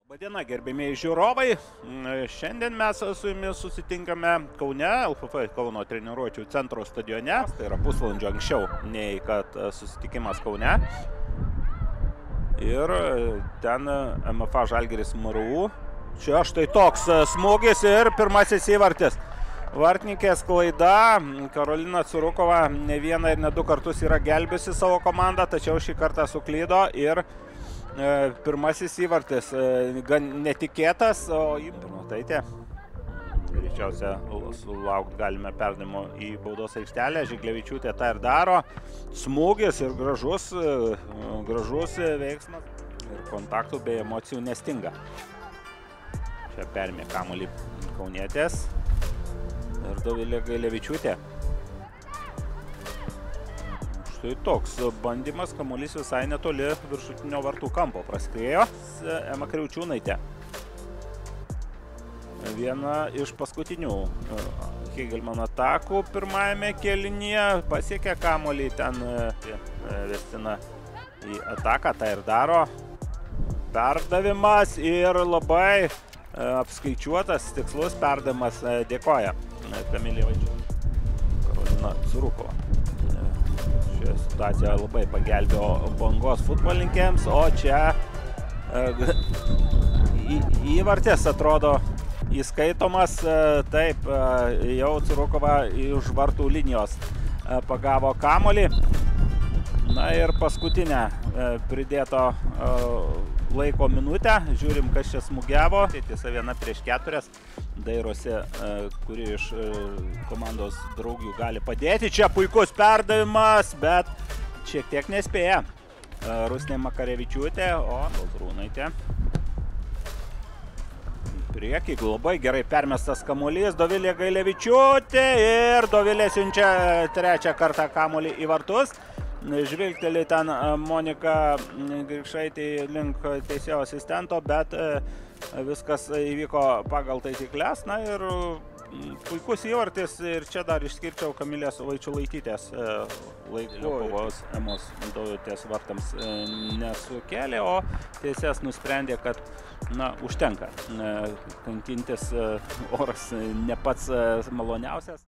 Labadiena, gerbėmieji žiūrovai. Šiandien mes su jumis susitinkame Kaune, LFF Kauno treniruočių centro stadione. Tai yra pusvalandžio anksčiau nei kad susitikimas Kaune. Ir ten MFA Žalgiris MRU. Čia štai toks smūgis ir pirmasis įvartis. Vartininkės klaida. Karolina Curukova ne vieną ir ne du kartus yra gelbėjusi savo komandą, tačiau šį kartą suklydo ir pirmasis įvartis gan netikėtas, o Imbrinotaitė greičiausia sulaukti galime perdavimo į baudos aikštelę. Žiglevičiūtė tą ir daro. Smūgis ir gražus veiksmas. Ir kontaktų bei emocijų nestinga. Čia perėmė kamuolį kaunietės ir Dovilė Gailevičiūtė. Štai toks bandymas, kamuolys visai netoli viršutinio vartų kampo praskriejo. Ema Kriaučiūnaitė. Viena iš paskutinių Hegelman atakų pirmajame kėlinyje. Pasiekė kamuolį ten Vestina į ataką, tą ir daro. Perdavimas ir labai apskaičiuotas tikslus perdavimas, dėkoja Kamilė Vaičiūtė. Karolina Curukova. Šioje situacijoje labai pagelbėjo Bangos futbolininkėms, o čia įvartis atrodo įskaitomas. Taip, jau Curukova už vartų linijos pagavo kamuolį. Na ir paskutinę pridėto laiko minutę. Žiūrim, kas čia smūgiavo. Tiesa, 1-4. Dairosi, kuri iš komandos draugių gali padėti. Čia puikus perdavimas, bet šiek tiek nespėja Rusnė Makarevičiūtė, o Baltrūnaitė. Priekį labai gerai permestas kamuolys. Dovilė Gailevičiūtė ir Dovilė siunčia trečią kartą kamuolį į vartus. Žvilgteli ten Monika Grikšaitė link teisėjo asistento, bet viskas įvyko pagal taisyklės. Na ir puikus įvartis ir čia dar išskirčiau Kamilės Vaičiulaitytės laiku. Pavojus Emos Dovilės vartams nesukėlė, o teisėjas nusprendė, kad užtenka kankintis, oras ne pats maloniausias.